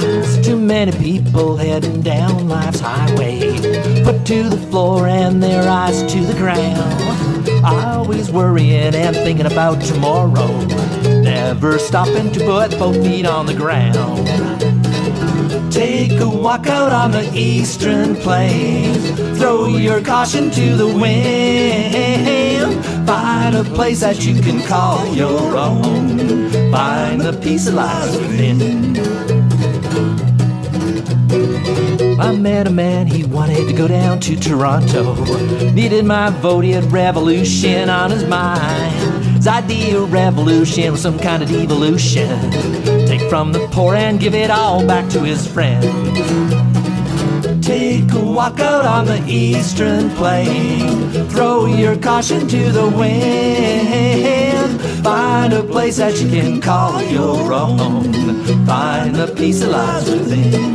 There's too many people heading down life's highway, foot to the floor and their eyes to the ground. Always worrying and thinking about tomorrow, never stopping to put both feet on the ground. Take a walk out on the eastern plains, throw your caution to the wind. Find a place that you can call your own, find the peace that lies within. I met a man, he wanted to go down to Toronto, needed my vote, he had revolution on his mind. His idea of revolution was some kind of devolution, take from the poor and give it all back to his friend. Take a walk out on the eastern plain, throw your caution to the wind. Find a place that you can call your own, find the peace that lies within.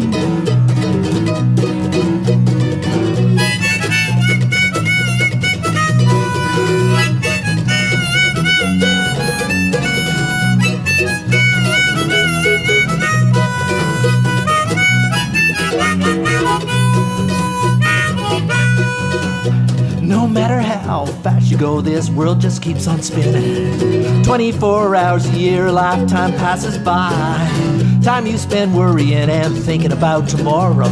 No matter how fast you go, this world just keeps on spinning. 24 hours a year, a lifetime passes by. Time you spend worrying and thinking about tomorrow,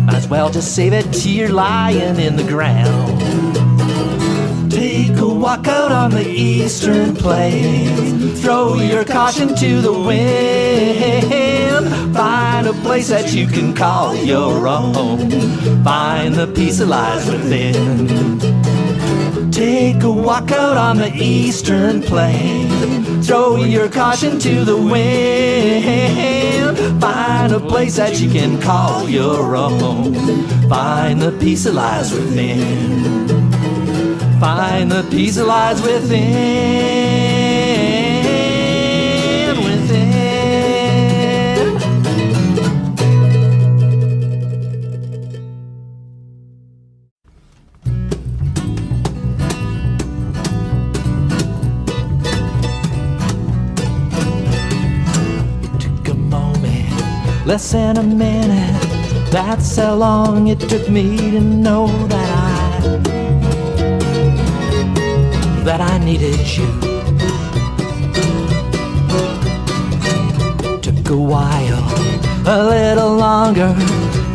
might as well just save it till you're lying in the ground. Take a walk out on the eastern plain, throw your caution to the wind. Find a place that you can call your own, find the peace that lies within. Take a walk out on the eastern plain, throw your caution to the wind. Find a place that you can call your own, find the peace that lies within. Find the peace that lies within, within. It took a moment, less than a minute. That's how long it took me to know that I needed you. Took a while, a little longer,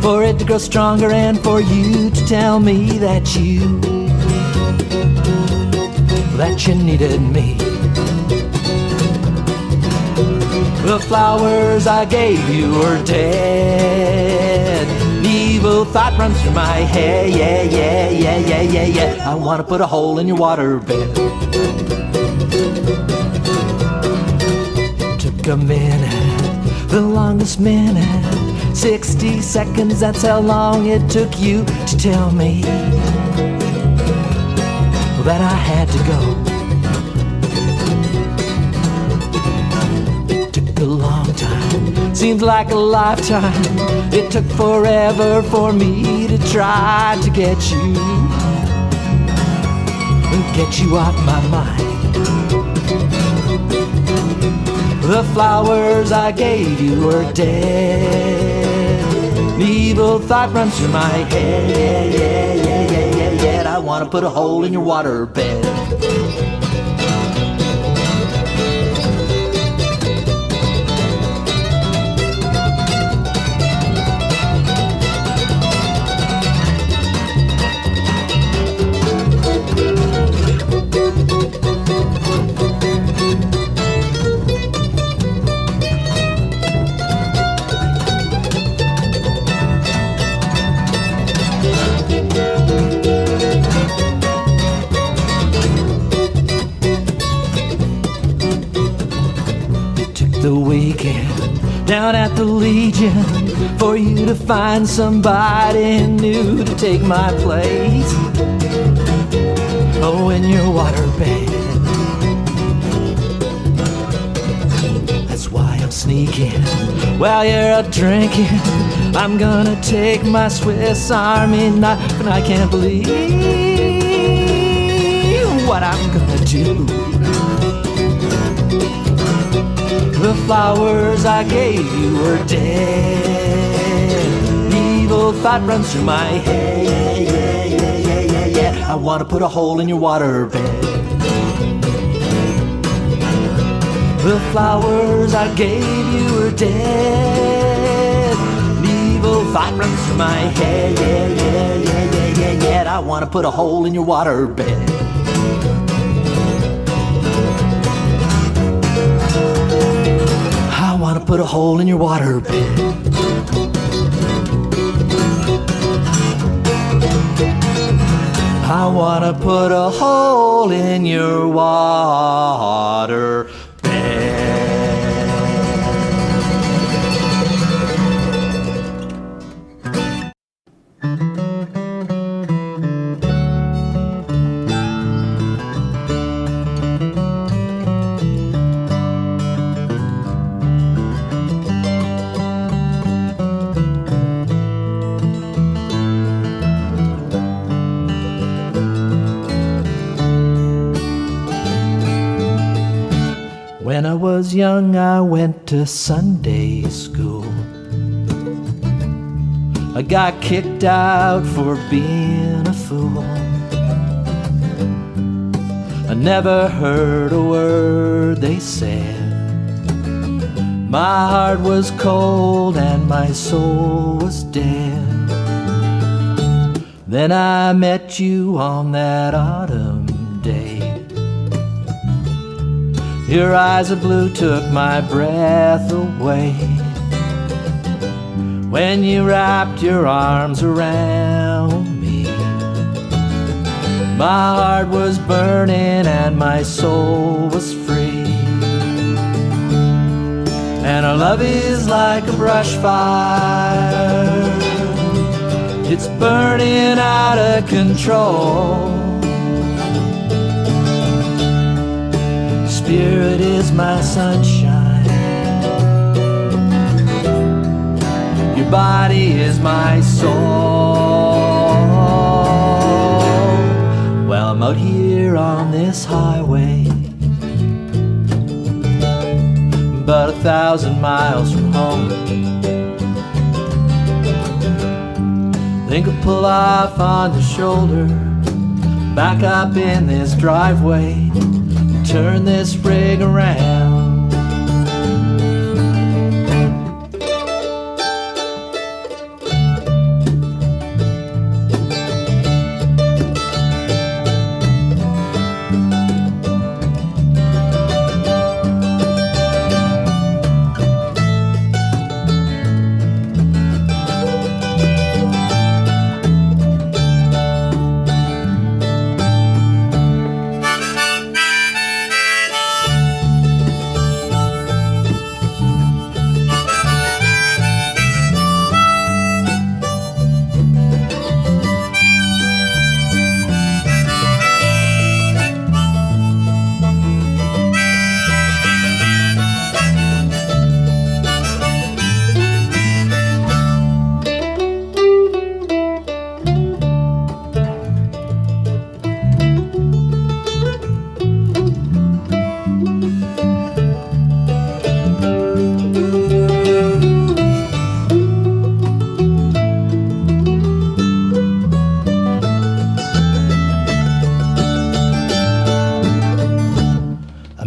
for it to grow stronger and for you to tell me that you needed me. The flowers I gave you were dead. Evil thought runs through my head, yeah, yeah, yeah, yeah, yeah, yeah. I wanna put a hole in your waterbed. Took a minute, the longest minute, 60 seconds, that's how long it took you to tell me that I had to go. It took a long time, seems like a lifetime. It took forever for me to try to get you off my mind. The flowers I gave you were dead. An evil thought runs through my head, yeah, yeah, yeah, yeah, yeah, yeah. I wanna put a hole in your waterbed. The weekend down at the Legion for you to find somebody new to take my place. Oh, in your waterbed. That's why I'm sneaking while you're out drinking. I'm gonna take my Swiss Army knife, and I can't believe what I'm gonna do. The flowers I gave you were dead. Evil thought runs through my head. I want to put a hole in your waterbed. The flowers I gave you were dead. Evil thought runs through my head. I want to put a hole in your waterbed. I want to put a hole in your waterbed. I want to put a hole in your waterbed. When I was young, I went to Sunday school. I got kicked out for being a fool. I never heard a word they said. My heart was cold and my soul was dead. Then I met you on that autumn day. Your eyes of blue took my breath away. When you wrapped your arms around me, my heart was burning and my soul was free. And our love is like a brush fire. It's burning out of control. Spirit is my sunshine. Your body is my soul. Well, I'm out here on this highway, about 1,000 miles from home. Think I'll pull off on the shoulder, back up in this driveway, turn this rig around.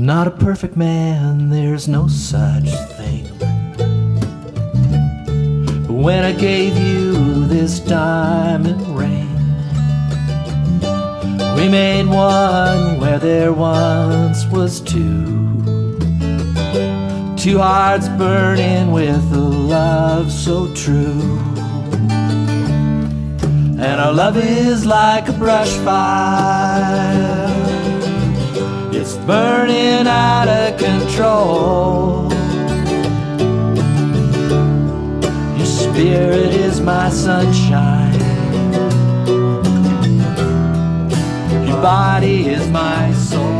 Not a perfect man, there's no such thing. But when I gave you this diamond ring, we made one where there once was two. Two hearts burning with a love so true. And our love is like a brush fire. It's burning out of control. Your spirit is my sunshine. Your body is my soul.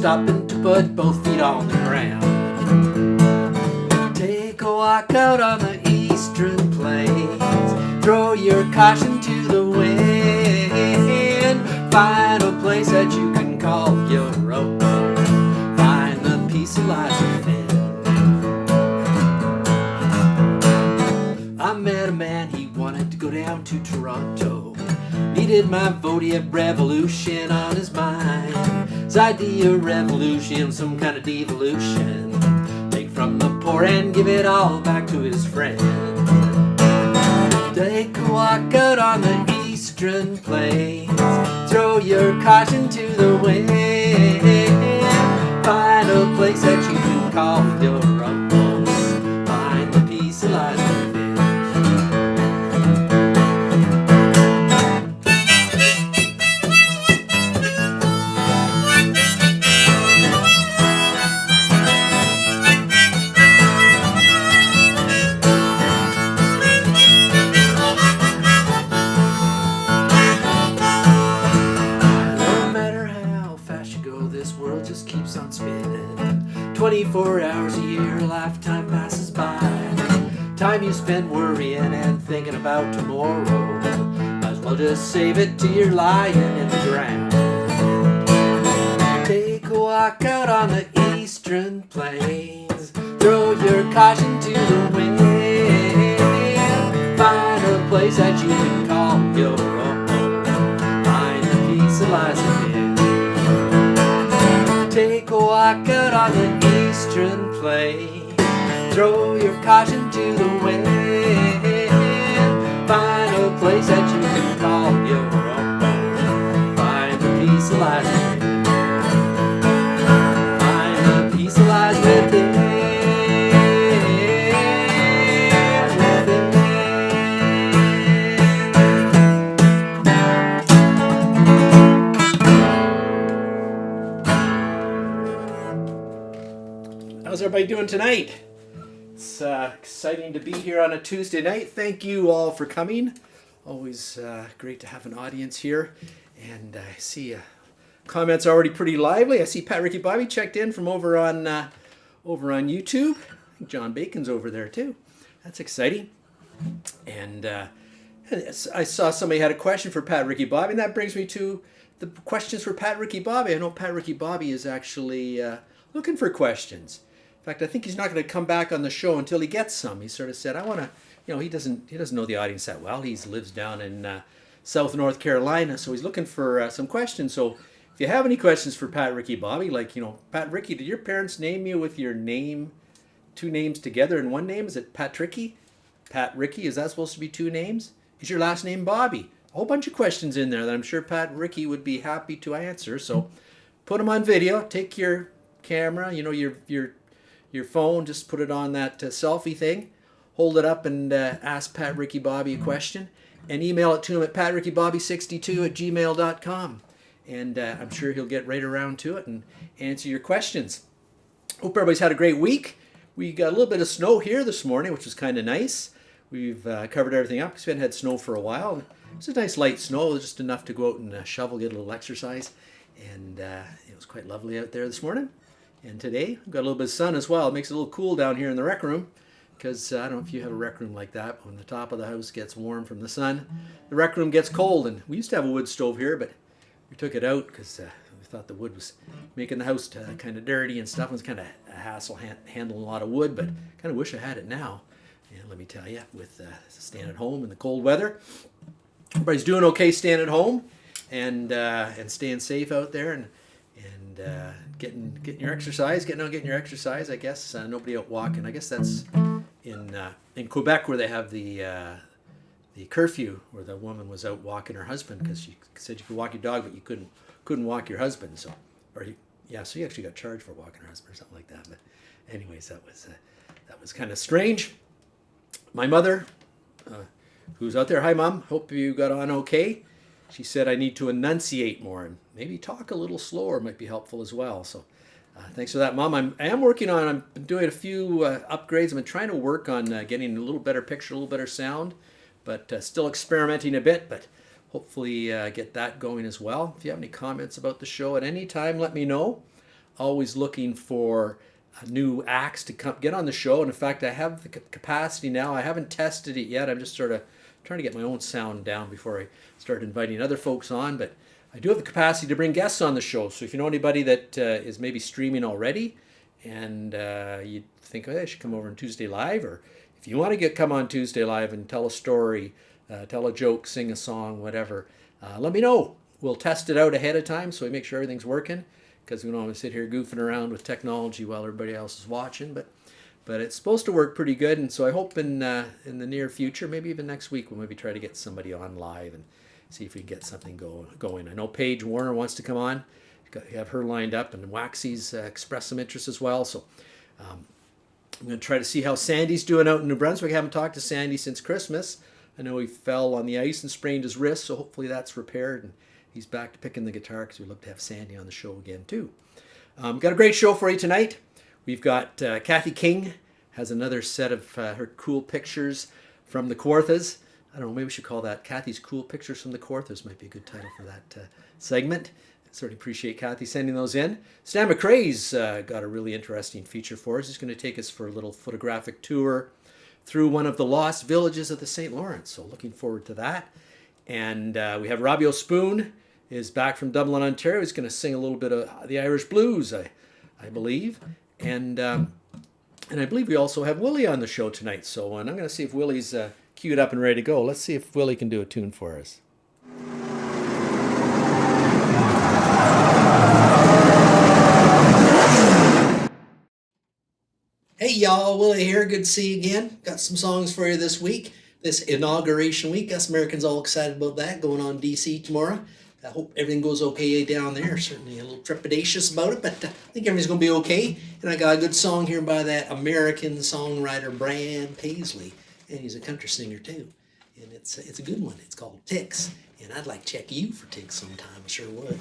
stopping to put both feet on the ground. Take a walk out on the eastern plains, throw your caution to the wind, find a place that you can call your own, find the peace that lies within. I met a man, he wanted to go down to Toronto, needed my vote, he had revolution on his mind. His idea of revolution, some kind of devolution, take from the poor and give it all back to his friends. Take a walk out on the eastern plains, throw your caution to the wind, find a place that you can call your own, find the peace that lies within. No matter how fast you go, this world just keeps on spinning. 24 hours a year, a lifetime passes by. Time you spend worrying and thinking about tomorrow, might as well just save it till you're lying in the ground. Take a walk out on the eastern plains, throw your caution to the wind, find a place that you can call your own, find the peace that lies within. Take a walk out on the eastern plains, throw your caution to the wind, find a place that you can call your own, find the peace that lies within, find the peace that lies within. How's everybody doing tonight? It's exciting to be here on a Tuesday night. Thank you all for coming. Always great to have an audience here. And I see comments already pretty lively. I see Pat Ricky Bobby checked in from over on YouTube. I think John Bacon's over there too. That's exciting. And I saw somebody had a question for Pat Ricky Bobby, and that brings me to the questions for Pat Ricky Bobby. I know Pat Ricky Bobby is actually looking for questions. In fact, I think he's not going to come back on the show until he gets some. He sort of said, I want to, he doesn't know the audience that well. He lives down in South North Carolina, so he's looking for some questions. So if you have any questions for Pat Ricky Bobby, like, Pat Ricky, did your parents name you with your name, two names together in one name? Is it Pat Ricky? Pat Ricky, is that supposed to be two names? Is your last name Bobby? A whole bunch of questions in there that I'm sure Pat Ricky would be happy to answer. So put them on video. Take your camera, your phone, just put it on that selfie thing, hold it up and ask Pat Ricky Bobby a question, and email it to him at patrickybobby62@gmail.com. And I'm sure he'll get right around to it and answer your questions. Hope everybody's had a great week. We got a little bit of snow here this morning, which was kind of nice. We've covered everything up because we hadn't had snow for a while. It's a nice light snow, just enough to go out and shovel, get a little exercise. And it was quite lovely out there this morning. And today, we've got a little bit of sun as well. It makes it a little cool down here in the rec room, because I don't know if you have a rec room like that, but when the top of the house gets warm from the sun, the rec room gets cold. And we used to have a wood stove here, but we took it out because we thought the wood was making the house kind of dirty and stuff. It was kind of a hassle handling a lot of wood, but kind of wish I had it now. And let me tell you, with staying at home in the cold weather, everybody's doing okay staying at home and staying safe out there and getting your exercise, getting your exercise. I guess nobody out walking. I guess that's in Quebec where they have the curfew, where the woman was out walking her husband because she said you could walk your dog, but you couldn't walk your husband. So you actually got charged for walking her husband or something like that. But anyways, that was kind of strange. My mother, who's out there, hi Mom, hope you got on okay. She said I need to enunciate more and maybe talk a little slower might be helpful as well. So thanks for that, Mom. I'm doing a few upgrades. I've been trying to work on getting a little better picture, a little better sound, but still experimenting a bit, but hopefully get that going as well. If you have any comments about the show at any time, let me know. always looking for new acts to come get on the show. And in fact, I have the capacity now. I haven't tested it yet. I'm just sort of trying to get my own sound down before I start inviting other folks on. But I do have the capacity to bring guests on the show. So if you know anybody that is maybe streaming already and you think, oh, I should come over on Tuesday Live, or if you want to come on Tuesday Live and tell a story, tell a joke, sing a song, whatever, let me know. We'll test it out ahead of time so we make sure everything's working, because we don't want to sit here goofing around with technology while everybody else is watching. But it's supposed to work pretty good, and so I hope in the near future, maybe even next week, we'll maybe try to get somebody on live and see if we can get something going. I know Paige Warner wants to come on. You have her lined up, and Waxy's expressed some interest as well. So I'm going to try to see how Sandy's doing out in New Brunswick. I haven't talked to Sandy since Christmas. I know he fell on the ice and sprained his wrist, so hopefully that's repaired and he's back to picking the guitar, because we'd love to have Sandy on the show again too. Got a great show for you tonight. We've got Cathy King has another set of her cool pictures from the Kawarthas. I don't know, maybe we should call that Cathy's Cool Pictures from the Kawarthas. Might be a good title for that segment. Certainly appreciate Cathy sending those in. Stan McRae's got a really interesting feature for us. He's going to take us for a little photographic tour through one of the lost villages of the St. Lawrence. So looking forward to that. And we have Robbie O'Spoon is back from Dublin, Ontario. He's going to sing a little bit of the Irish blues, I believe. And I believe we also have Willy on the show tonight. So I'm going to see if Willy's queued up and ready to go. Let's see if Willy can do a tune for us. Hey y'all, Willy here. Good to see you again. Got some songs for you this week. This inauguration week. Us Americans all excited about that, going on DC tomorrow. I hope everything goes okay down there. Certainly a little trepidatious about it, but I think everything's going to be okay. And I got a good song here by that American songwriter Brad Paisley. And he's a country singer too. And it's a good one. It's called Ticks. And I'd like to check you for ticks sometime. I sure would.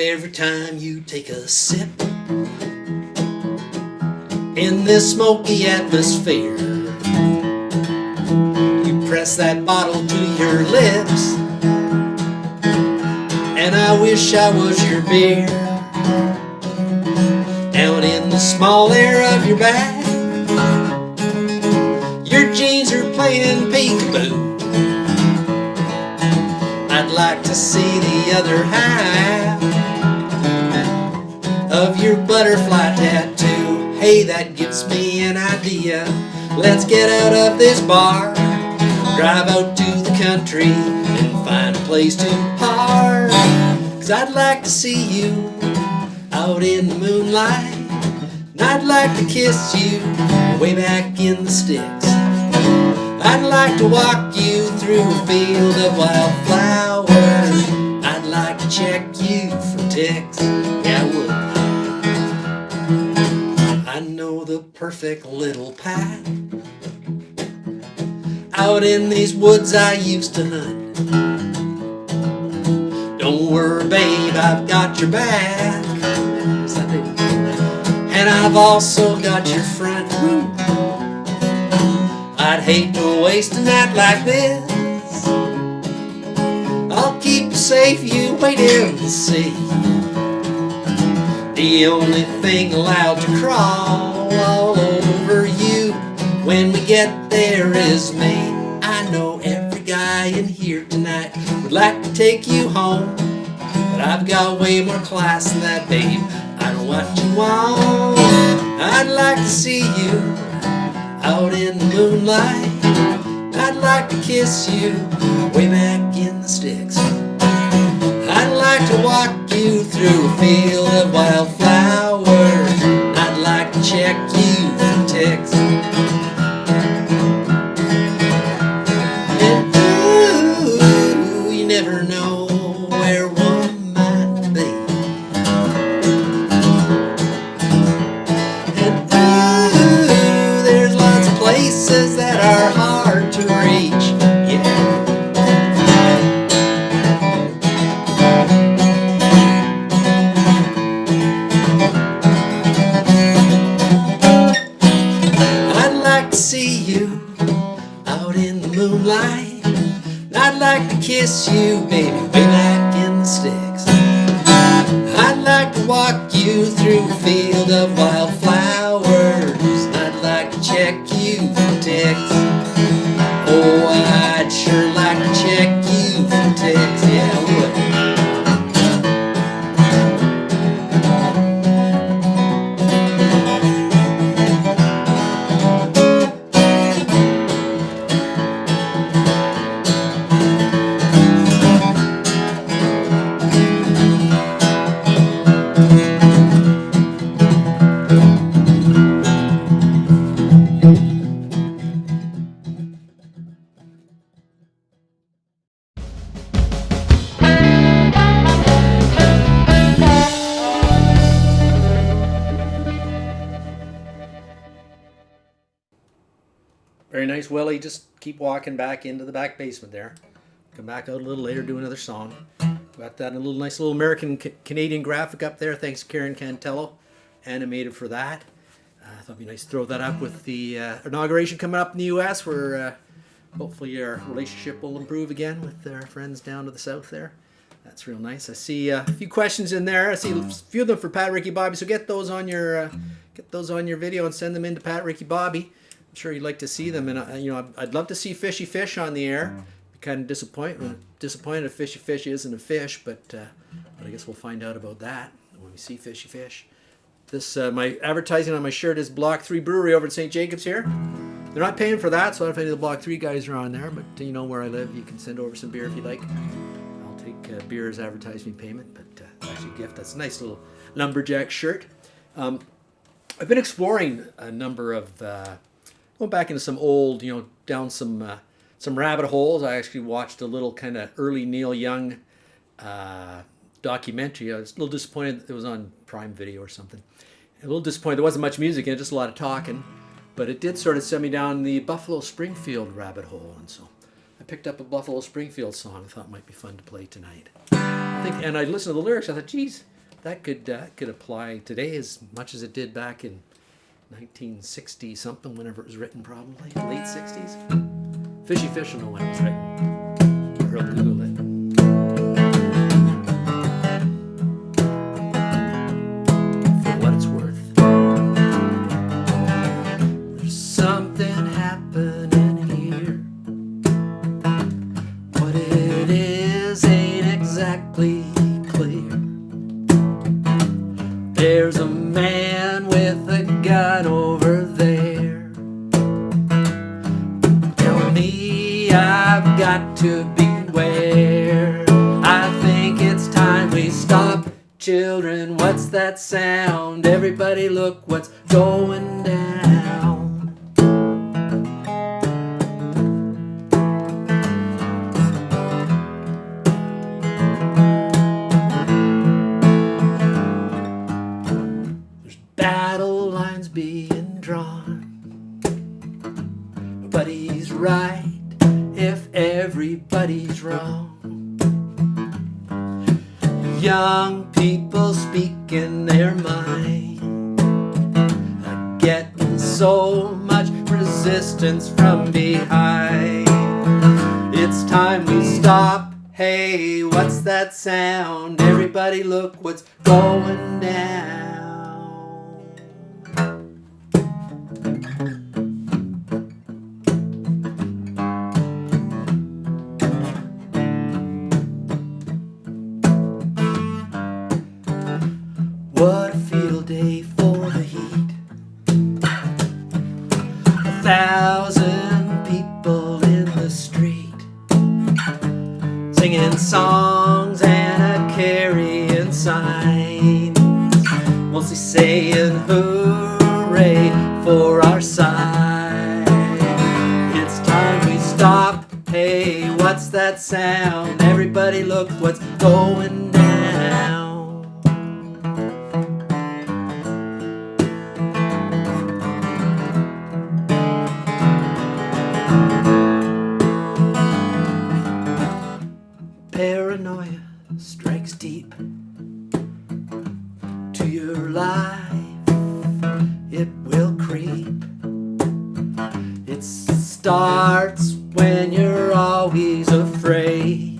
Every time you take a sip in this smoky atmosphere, you press that bottle to your lips, and I wish I was your beer. Down in the small air of your back, your jeans are playing peekaboo. I'd like to see the other half of your butterfly tattoo. Hey, that gives me an idea. Let's get out of this bar, drive out to the country and find a place to park. 'Cause I'd like to see you out in the moonlight, and I'd like to kiss you way back in the sticks. I'd like to walk you through a field of wildflowers. I'd like to check you for ticks. Yeah, I would. I know the perfect little path out in these woods I used to hunt. Don't worry, babe, I've got your back. Yes, I do. And I've also got your front. I'd hate to waste a night like this. I'll keep you safe, you wait and see. The only thing allowed to crawl all over you when we get there is me. I know every guy in here tonight would like to take you home, but I've got way more class than that, babe. I know what you want. I'd like to see you out in the moonlight. I'd like to kiss you way back in the sticks. I'd like to walk you through a field of wildflowers. I'd like to check you for ticks. And ooh, you never know where one might be. And ooh, there's lots of places that are hard to reach. Yeah. you out in the moonlight. I'd like to kiss you, baby, way back in the sticks. I'd like to walk you through a field of wildflowers. I'd like to check you for ticks. Oh, I'd sure like to check you for ticks. Yeah, I would. Very nice, Willy. Just keep walking back into the back basement there. Come back out a little later, do another song. Got that in a little nice little American Canadian graphic up there. Thanks, Karen Cantello, animated for that. I thought it'd be nice to throw that up with the inauguration coming up in the U.S., where hopefully our relationship will improve again with our friends down to the south there. That's real nice. I see a few questions in there. I see a few of them for Pat, Ricky, Bobby. So get those on your video and send them in to Pat, Ricky, Bobby. I'm sure you'd like to see them, and I'd love to see Fishy Fish on the air. Be kind of disappointed if Fishy Fish isn't a fish, but I guess we'll find out about that when we see Fishy Fish. This my advertising on my shirt is Block 3 Brewery over in St. Jacobs here. They're not paying for that, so I don't know if any of the Block 3 guys are on there, but you know where I live. You can send over some beer if you like. I'll take beer as advertising payment, but actually a gift. That's a nice little lumberjack shirt. I've been exploring a number of going back into some old, down some rabbit holes. I actually watched a little kind of early Neil Young documentary. I was a little disappointed it was on Prime Video or something. A little disappointed there wasn't much music in it, just a lot of talking. But it did sort of send me down the Buffalo Springfield rabbit hole, and so I picked up a Buffalo Springfield song I thought it might be fun to play tonight. And I listened to the lyrics. I thought, geez, that could apply today as much as it did back in 1960 something, whenever it was written, probably late 60s. Fishy Fish will know when it was written, or he'll Google it. For what it's worth, there's something happening here. What it is ain't exactly clear. There's a man with a gun over there. Tell me I've got to beware. I think it's time we stop. Children, what's that sound? Everybody look what's going down. There's battle lines being drawn, but he's right if everybody's wrong. Young people speaking their mind, getting so much resistance from behind. It's time we stop. Hey, what's that sound? Everybody look what's going down. What a field day for the heat. 1,000 people in the street, singing songs and carrying signs, mostly saying hooray for our side. It's time we stop. Hey, what's that sound? Everybody look what's going down. Paranoia strikes deep to your life. It will creep. It's starts when you're always afraid.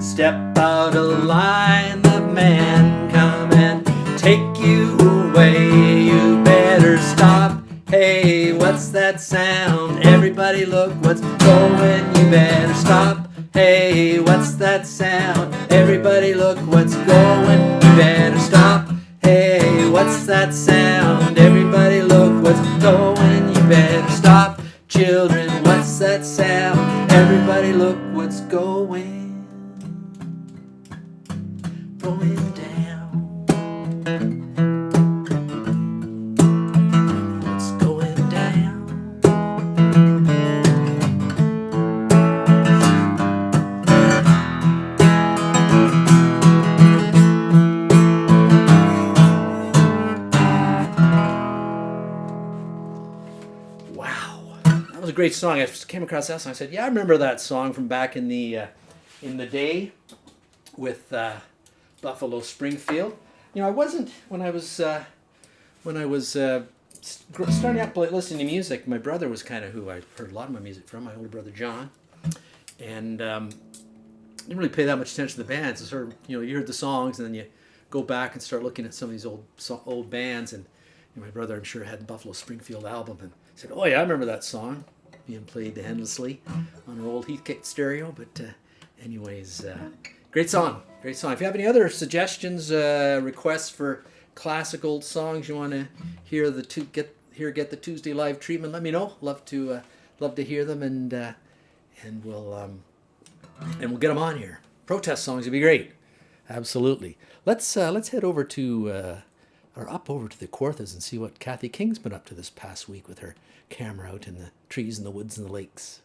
Step out of line, the man come and take you away. You better stop. Hey, what's that sound? Everybody look what's going. You better stop. Hey, what's that sound? Everybody look what's going. You better stop. Hey, what's that sound? Everybody look what's going. You better stop. Children, what's that sound? Everybody look what's going. Going down. What's going down? Wow, that was a great song. I came across that song. I said, "Yeah, I remember that song from back in the day with Buffalo Springfield." You know, I wasn't when I was starting out listening to music. My brother was kind of who I heard a lot of my music from. My older brother John, and didn't really pay that much attention to the bands. It's sort of, you know, you heard the songs and then you go back and start looking at some of these old bands. And you know, my brother, I'm sure, had the Buffalo Springfield album and said, "Oh yeah, I remember that song being played endlessly on our old Heathkit stereo." But anyways, great song, great song. If you have any other suggestions, requests for classic old songs you want to hear get the Tuesday live treatment, let me know. Love to hear them, and we'll get them on here. Protest songs would be great. Absolutely. Let's head over to up over to the Kawarthas and see what Cathy King's been up to this past week with her camera out in the trees and the woods and the lakes.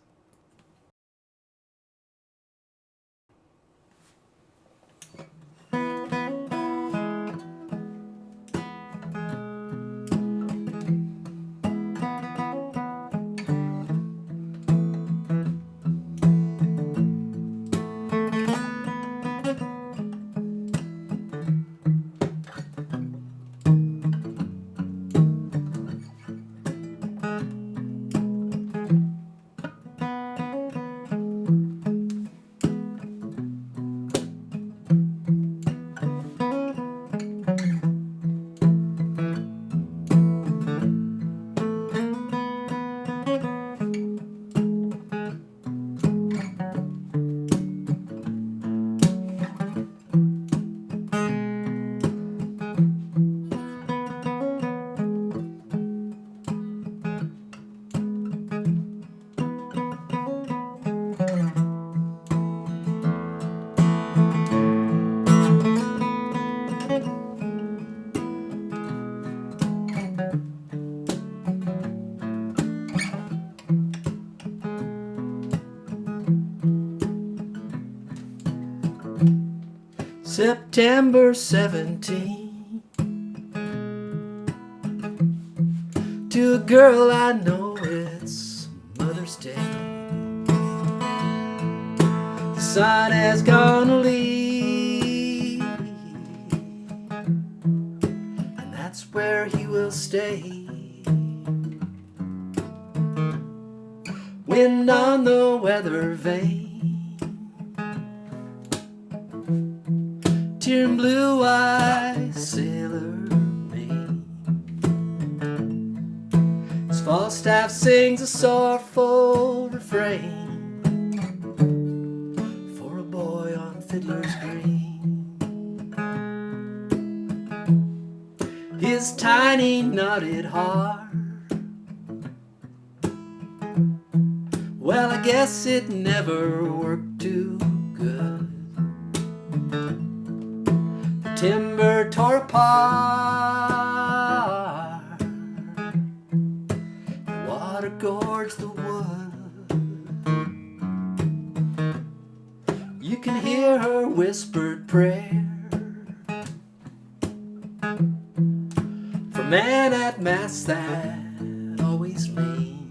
September 17, to a girl I know it's Mother's Day. The sun has gone to leave, and that's where he will stay. Wind on the weather vane, tear and blue eyes, sailor maid. His Falstaff sings a sorrowful refrain for a boy on Fiddler's Green. His tiny knotted heart, well, I guess it never worked too good. Timber tore apart, the water gorged the wood. You can hear her whispered prayer for man at mass that always mean.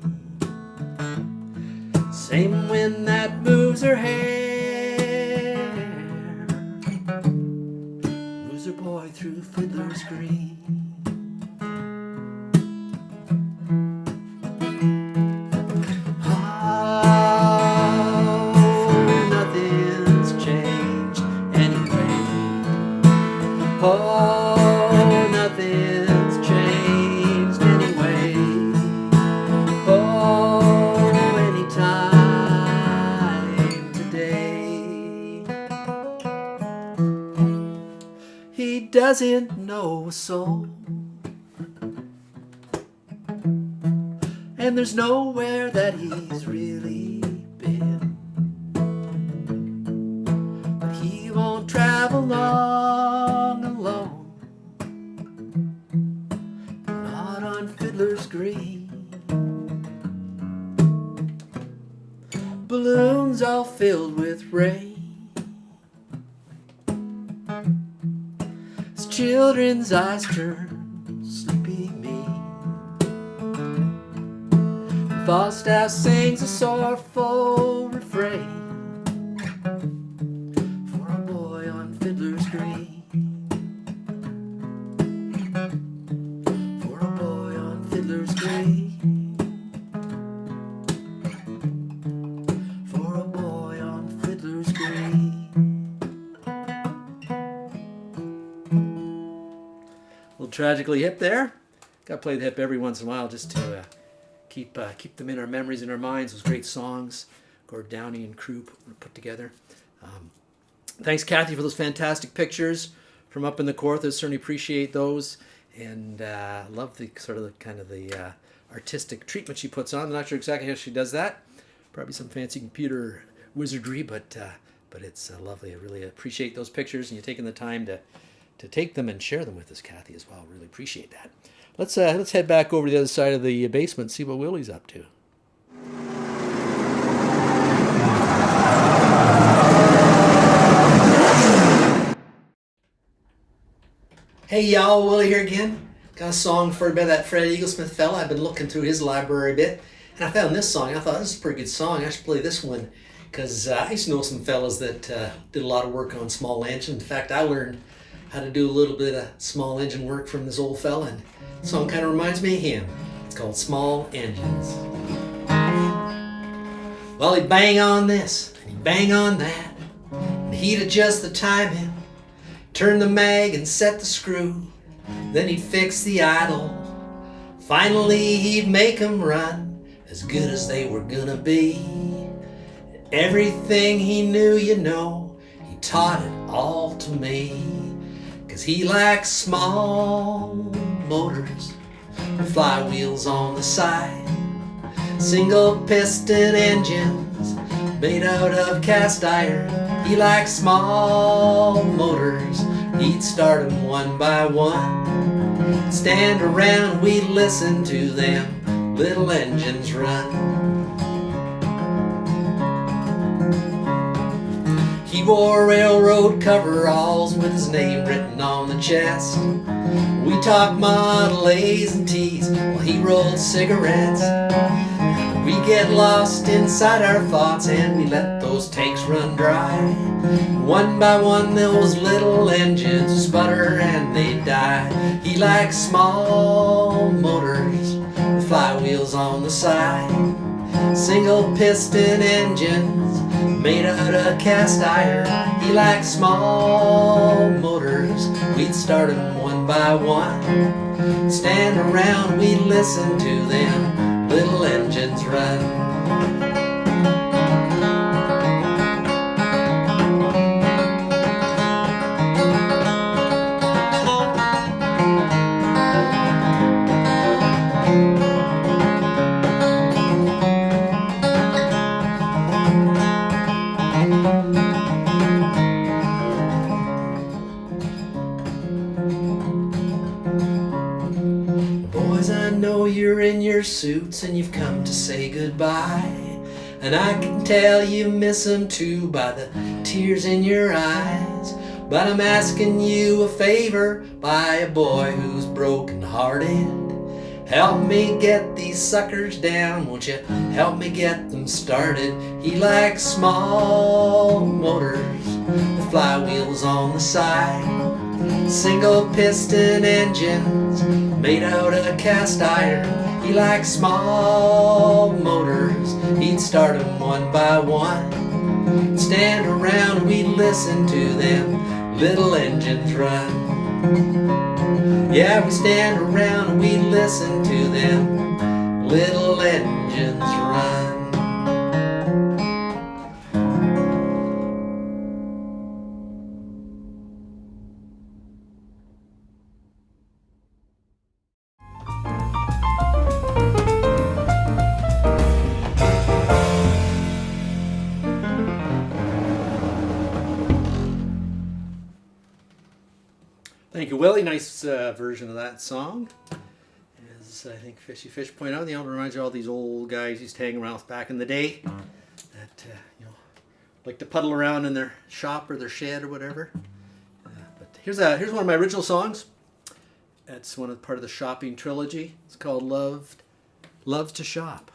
Same wind that moves her hair, boy through Fiddler's Green. doesn't know a soul, and there's nowhere that he's really been. But he won't travel long alone, not on Fiddler's Green. Balloons all filled with rain, as children's eyes turn sleepy mean. Falstaff sings a sorrowful refrain for a boy on Fiddler's Green. For a boy on Fiddler's Green. For a boy on Fiddler's Green. A little tragically hip there. Got to play the hip every once in a while just to keep them in our memories and our minds. Those great songs Gord Downey and crew put together. Thanks, Cathy, for those fantastic pictures from up in the Kawarthas. Certainly appreciate those, and love the sort of the artistic treatment she puts on. I'm not sure exactly how she does that. Probably some fancy computer wizardry, but it's lovely. I really appreciate those pictures and you taking the time to take them and share them with us, Cathy, as well. Really appreciate that. Let's head back over to the other side of the basement and see what Willy's up to. Hey y'all, Willy here again. Got a song for you by that Fred Eaglesmith fella. I've been looking through his library a bit, and I found this song. I thought this is a pretty good song. I should play this one because I used to know some fellas that did a lot of work on small engine. In fact, I learned how to do a little bit of small engine work from this old fella, and the song kind of reminds me of him. It's called Small Engines. Well, he'd bang on this, and he'd bang on that, and he'd adjust the timing, turn the mag and set the screw, then he'd fix the idle. Finally, he'd make 'em run as good as they were gonna be. Everything he knew, you know, he taught it all to me. 'Cause he likes small motors with flywheels on the side, single piston engines made out of cast iron. He likes small motors, he'd start them one by one, stand around, we'd listen to them little engines run. He wore railroad coveralls with his name written on the chest. We talked Model A's and T's while he rolled cigarettes. We get lost inside our thoughts and we let those tanks run dry. One by one those little engines would sputter and they'd die. He likes small motors with flywheels on the side, single piston engines made out of cast iron. He likes small motors, we'd start them one by one, stand around, we'd listen to them little engines run. You're in your suits and you've come to say goodbye, and I can tell you miss them too by the tears in your eyes. But I'm asking you a favor by a boy who's broken hearted. Help me get these suckers down, won't you help me get them started. He likes small motors with flywheels on the side, single piston engines made out of cast iron. He likes small motors, he'd start them one by one, stand around and we'd listen to them little engines run. Yeah, we stand around and we listen to them little engines run. Willy, nice version of that song. As I think Fishy Fish pointed out, the album reminds you of all these old guys used to hang around with back in the day that like to puddle around in their shop or their shed or whatever. But here's one of my original songs. It's part of the shopping trilogy. It's called Love to Shop.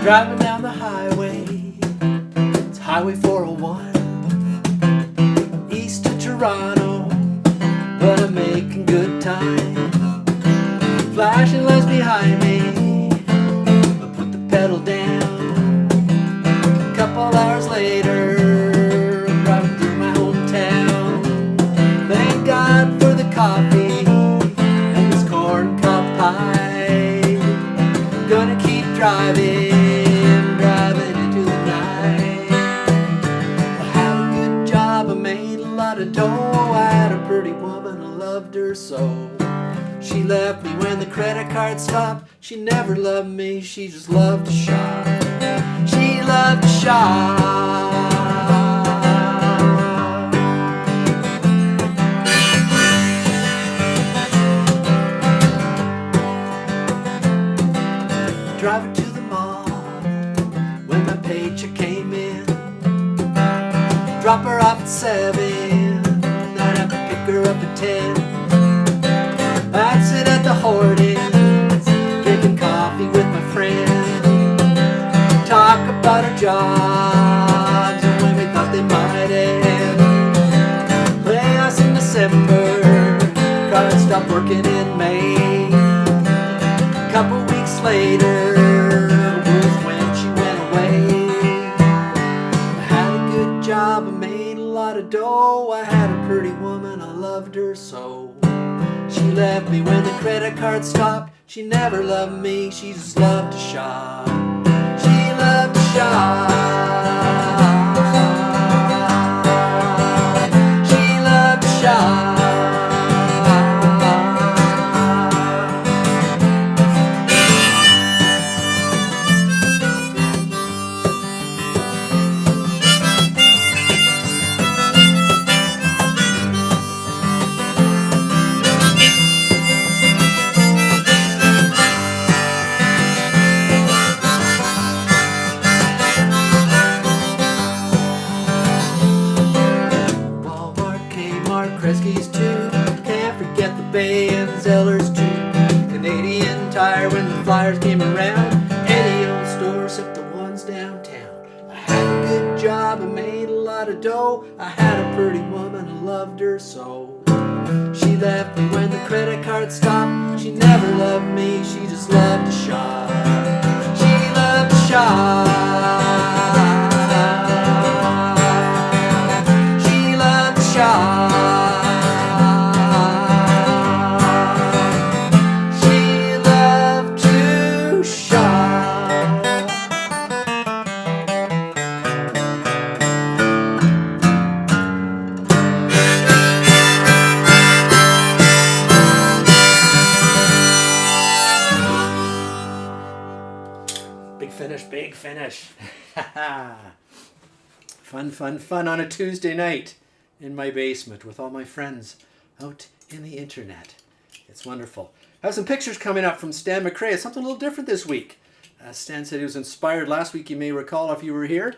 Driving down the highway, it's Highway 401, east of Toronto, but I'm making good time. Flashing lights behind me, I put the pedal down. A couple hours later, I'm driving through my hometown. Thank God for the coffee and this corn cob pie. Gonna keep driving. I had a pretty woman, I loved her so. She left me when the credit card stopped. She never loved me, she just loved to shop. She loved to shop. Driving to the mall when my paycheck came in. Drop her off at 7. Her up at 10. I'd sit at the Hortons, drinking coffee with my friend. Talk about our jobs and when we thought they might end. Play us in December, car stopped working in May. A couple weeks later was when she went away. I had a good job, I made a lot of dough. I had a pretty woman, I loved her so. She left me when the credit card stopped. She never loved me, she just loved to shop. She loved to shop. She loved to shop. Flyers came around, any old store except the ones downtown. I had a good job, I made a lot of dough. I had a pretty woman, I loved her so. She left me when the credit card stopped. She never loved me, she just loved to shop. She loved to shop. She loved to shop. Big finish. Fun on a Tuesday night in my basement with all my friends out in the internet. It's wonderful. I have some pictures coming up from Stan McRae. It's something a little different this week. Stan said he was inspired last week. You may recall if you were here.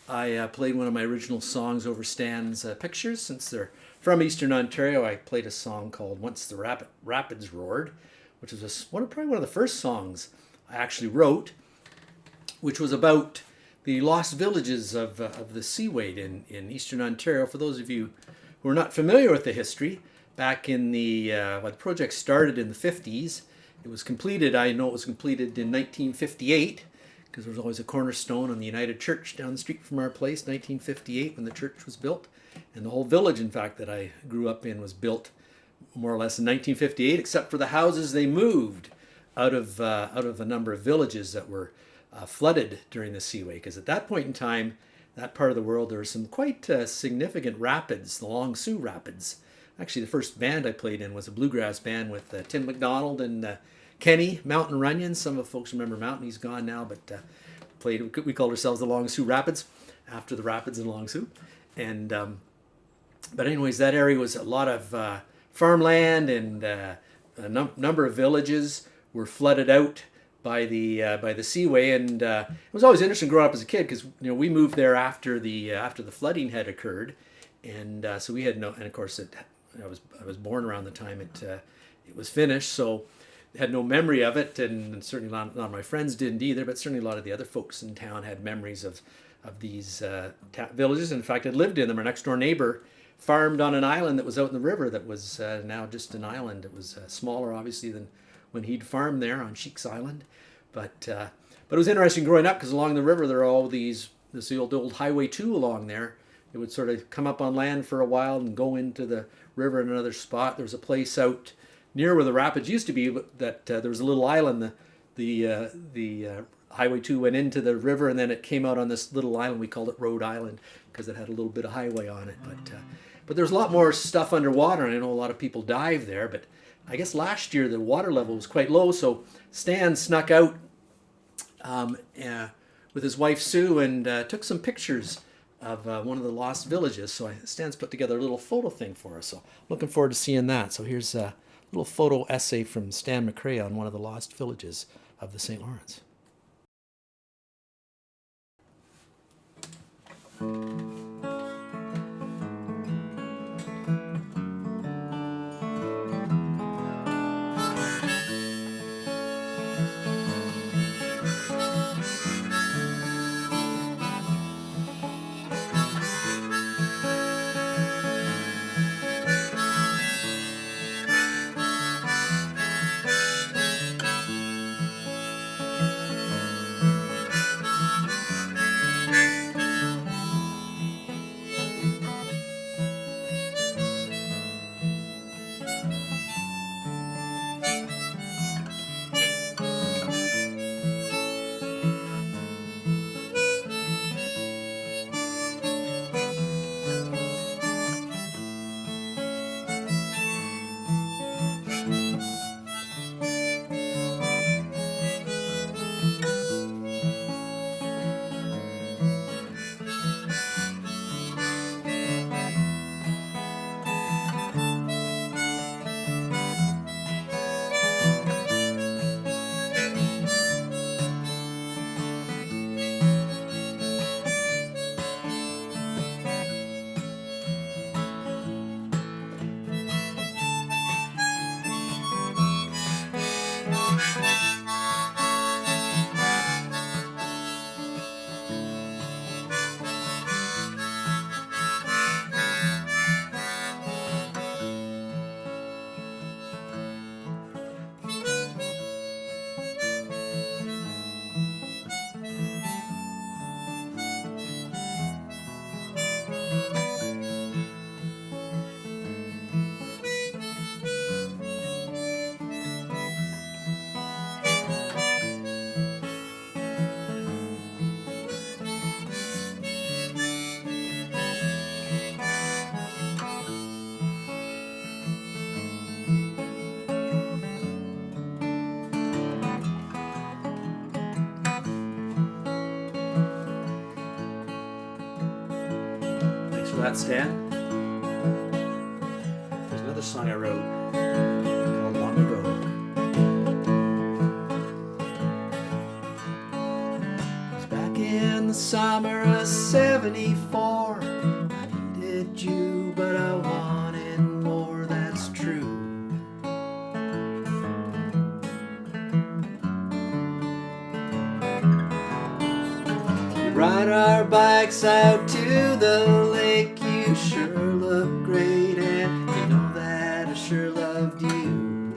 I played one of my original songs over Stan's pictures. Since they're from Eastern Ontario, I played a song called Once the Rapids Roared, which was probably one of the first songs I actually wrote, which was about the lost villages of the Seaway in Eastern Ontario. For those of you who are not familiar with the history, back in the project started in the 50s. It was completed, I know it was completed in 1958, because there was always a cornerstone on the United Church down the street from our place, 1958, when the church was built. And the whole village, in fact, that I grew up in was built more or less in 1958, except for the houses they moved out of a number of villages that were flooded during the Seaway, because at that point in time, that part of the world, there were some quite significant rapids, the Long Sault Rapids. Actually, the first band I played in was a bluegrass band with Tim McDonald and Kenny, Mountain Runyon. Some of the folks remember Mountain. He's gone now, but we called ourselves the Long Sault Rapids, after the rapids in Long Sault. And but anyways, that area was a lot of farmland, and a number of villages were flooded out by the Seaway. And it was always interesting growing up as a kid, because we moved there after the flooding had occurred, and so we had no. And of course, I was born around the time it was finished, so had no memory of it, and certainly a lot of my friends didn't either. But certainly a lot of the other folks in town had memories of these villages. In fact, I'd lived in them. Our next door neighbor farmed on an island that was out in the river that was now just an island. It was smaller, obviously, than when he'd farmed there on Sheik's Island. But it was interesting growing up, because along the river there are all this old Highway 2 along there. It would sort of come up on land for a while and go into the river in another spot. There was a place out near where the rapids used to be, that there was a little island. The Highway 2 went into the river, and then it came out on this little island. We called it Rhode Island, because it had a little bit of highway on it. But there's a lot more stuff underwater, and I know a lot of people dive there. But I guess last year the water level was quite low, so Stan snuck out with his wife Sue and took some pictures of one of the lost villages. So Stan's put together a little photo thing for us. So I'm looking forward to seeing that. So here's a little photo essay from Stan McRae on one of the lost villages of the St. Lawrence. That Stan. There's another song I wrote called Long Ago. It was back in the summer of '74. I needed you, but I wanted more, that's true. We ride our bikes out to the lake. You sure look great, and you know that I sure loved you.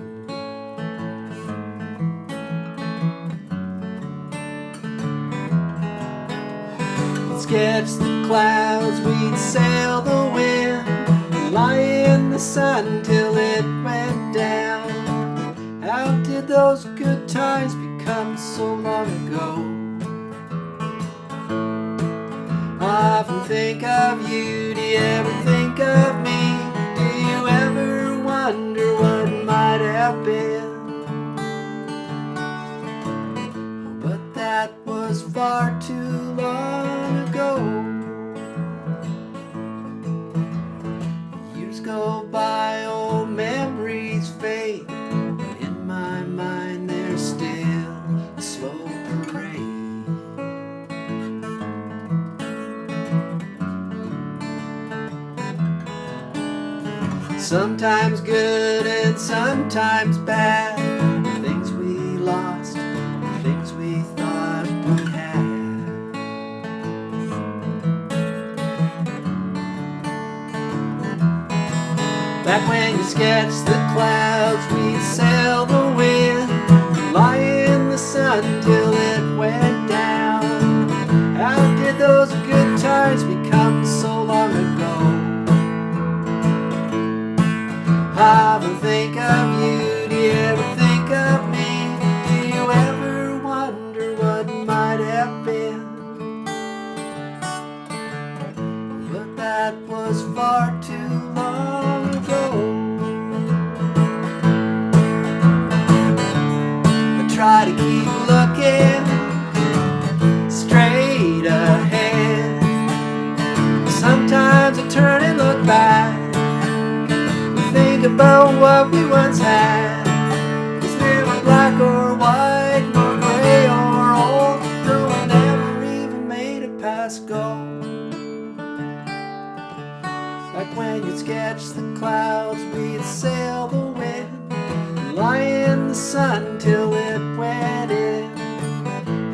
We'd sketch the clouds, we'd sail the wind, and lie in the sun till it went down. How did those good times become so long ago? often think of you. Do you ever think of me? Do you ever wonder what might have been? But that was far too long ago. Years go by, old memories fade, but in my mind there's still a slow parade. Sometimes good and sometimes bad, the things we lost, the things we thought we had. Back when you sketched the clouds, we'd sail the wind, lie in the sun till it went down. How did those good times become so long ago? I often think of you. Do you ever think of me? Do you ever wonder what might have been? But that was far too long ago. I try to keep looking straight ahead. Sometimes I turn and look back, think about what we once had. It's never black or white, nor gray or old. No one ever even made it past go. Like when you'd sketch the clouds, we'd sail the wind, lie in the sun till it went in.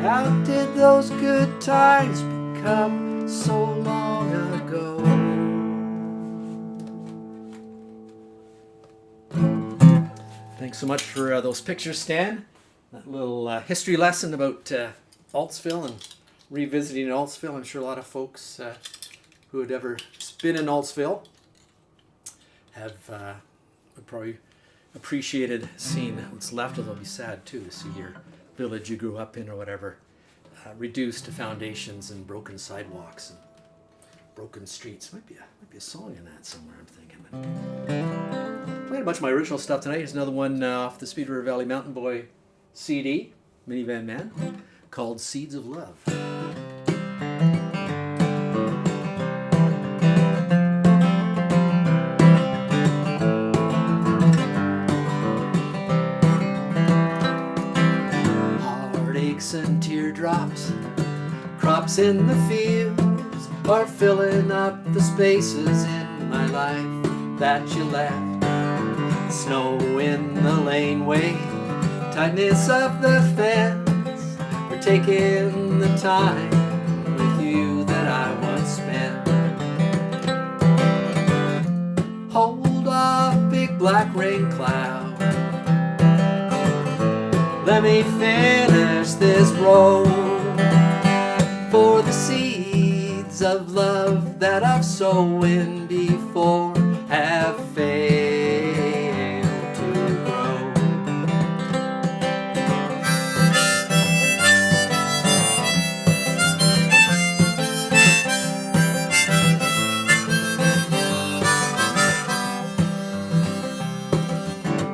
How did those good times become so long ago? Thanks so much for those pictures, Stan. That little history lesson about Altsville and revisiting Altsville. I'm sure a lot of folks who had ever been in Altsville have would probably appreciated seeing what's left of it. It'll be sad too to see your village you grew up in or whatever reduced to foundations and broken sidewalks and broken streets. Might be a song in that somewhere, I'm thinking. Played a bunch of my original stuff tonight. Here's another one off the Speed River Valley Mountain Boy CD, Minivan Man, called Seeds of Love. Heartaches and teardrops, crops in the fields are filling up the spaces in my life that you left. Snow in the laneway, tightness of the fence, we're taking the time with you that I once spent. Hold off, big black rain cloud, let me finish this road, for the seeds of love that I've sown before have failed to grow.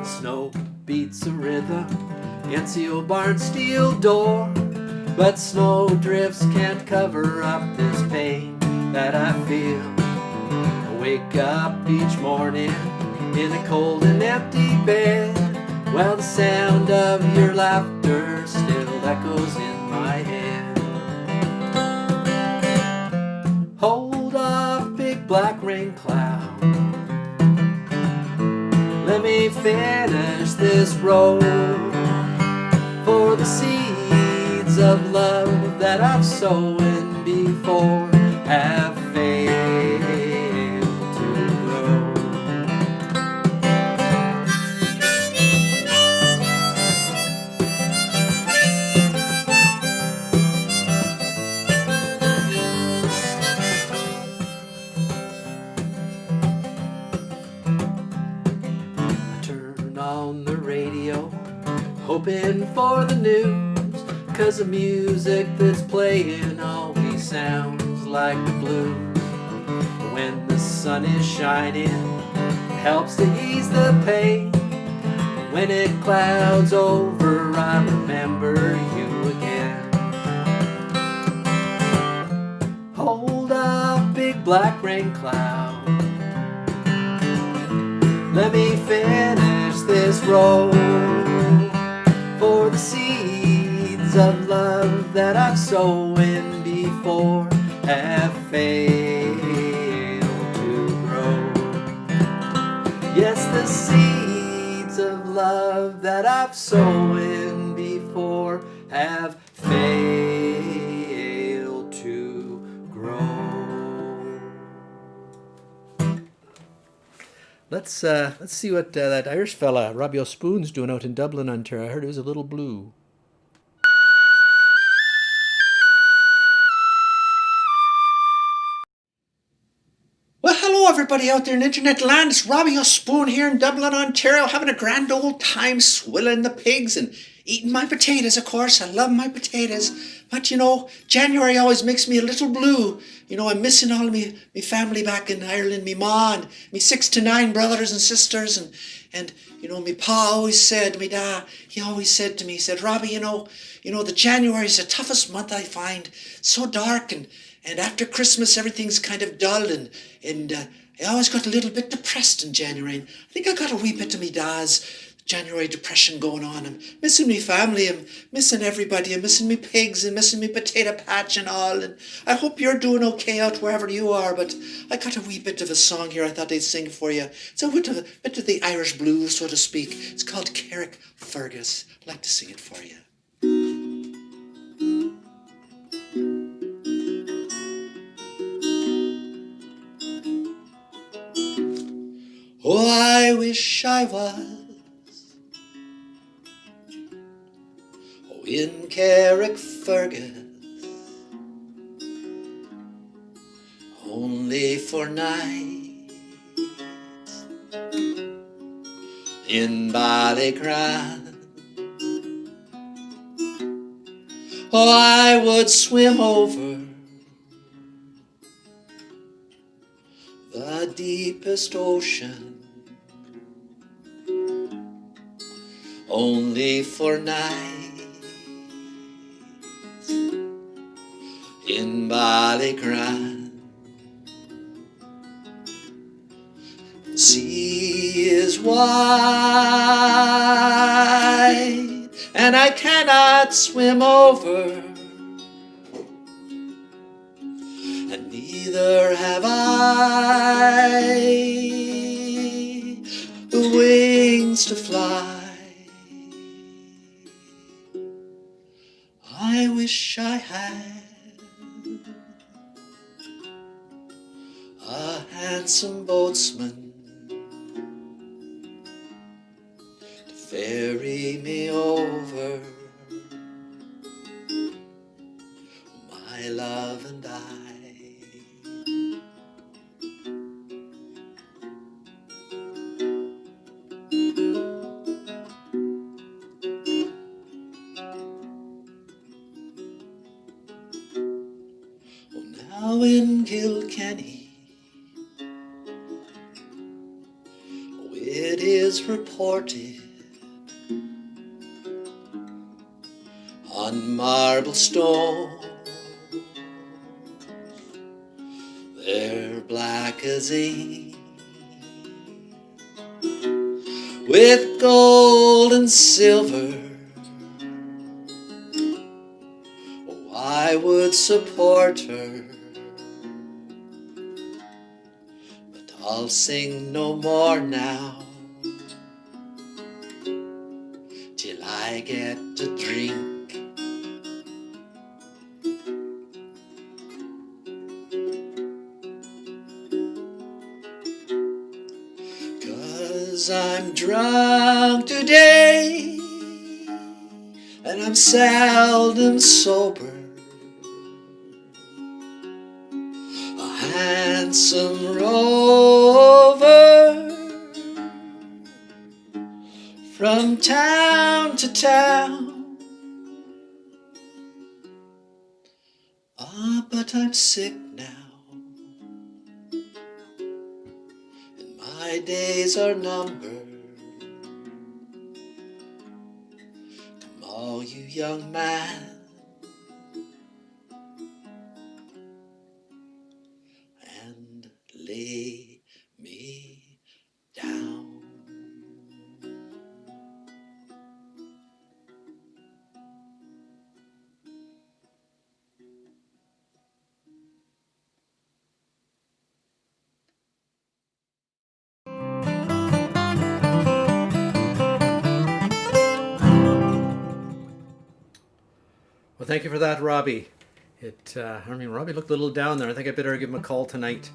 Snow beats a rhythm against the old barn steel door, but snowdrifts can't cover up this pain that I feel. I wake up each morning in a cold and empty bed, while the sound of your laughter still echoes in my head. Hold off, big black rain cloud, let me finish this road, for the seeds of love that I've sown before have failed to grow. I turn on the radio, hoping for the news, 'cause the music that's playing always sounds like the blue. When the sun is shining, helps to ease the pain. When it clouds over, I remember you again. Hold up, big black rain cloud, let me finish this row. For the seeds of love that I've sown before have failed to grow. Yes, the seeds of love that I've sown before have failed to grow. Let's see what that Irish fella Robbie O'Spoon's doing out in Dublin, Ontario. I heard it was a little blue. Well, hello everybody out there in internet land. It's Robbie O'Spoon here in Dublin, Ontario, having a grand old time swilling the pigs and eating my potatoes, of course. I love my potatoes. But, you know, January always makes me a little blue. You know, I'm missing all of me family back in Ireland, me ma and me 6 to 9 brothers and sisters. And you know, me pa always said, me da, he always said to me, he said, Robbie, you know, the January is the toughest month I find. So dark and after Christmas, everything's kind of dull, and I always got a little bit depressed in January. And I think I got a wee bit of me da's January depression going on. I'm missing me family, I'm missing everybody, I'm missing me pigs, and missing me potato patch and all. And I hope you're doing okay out wherever you are, but I got a wee bit of a song here I thought I'd sing for you. It's a bit of the Irish blues, so to speak. It's called Carrick Fergus. I'd like to sing it for you. Oh, I wish I was in Carrickfergus only for nights in Ballygrand. Oh, I would swim over the deepest ocean only for nights in Ballygrand. The sea is wide and I cannot swim over, and neither have I the wings to fly. I wish I had a handsome boatsman to ferry me over, my love and I. Now in Kilkenny, it is reported on marble stone, they're black as ink, with gold and silver. Oh, I would support her, I'll sing no more now till I get to drink. 'Cause I'm drunk today and I'm seldom sober. A handsome rover from town to town. Ah, but I'm sick now, and my days are numbered. Come all you young man, and lay me down. Well, thank you for that, Robbie. Robbie looked a little down there. I think I better give him a call tonight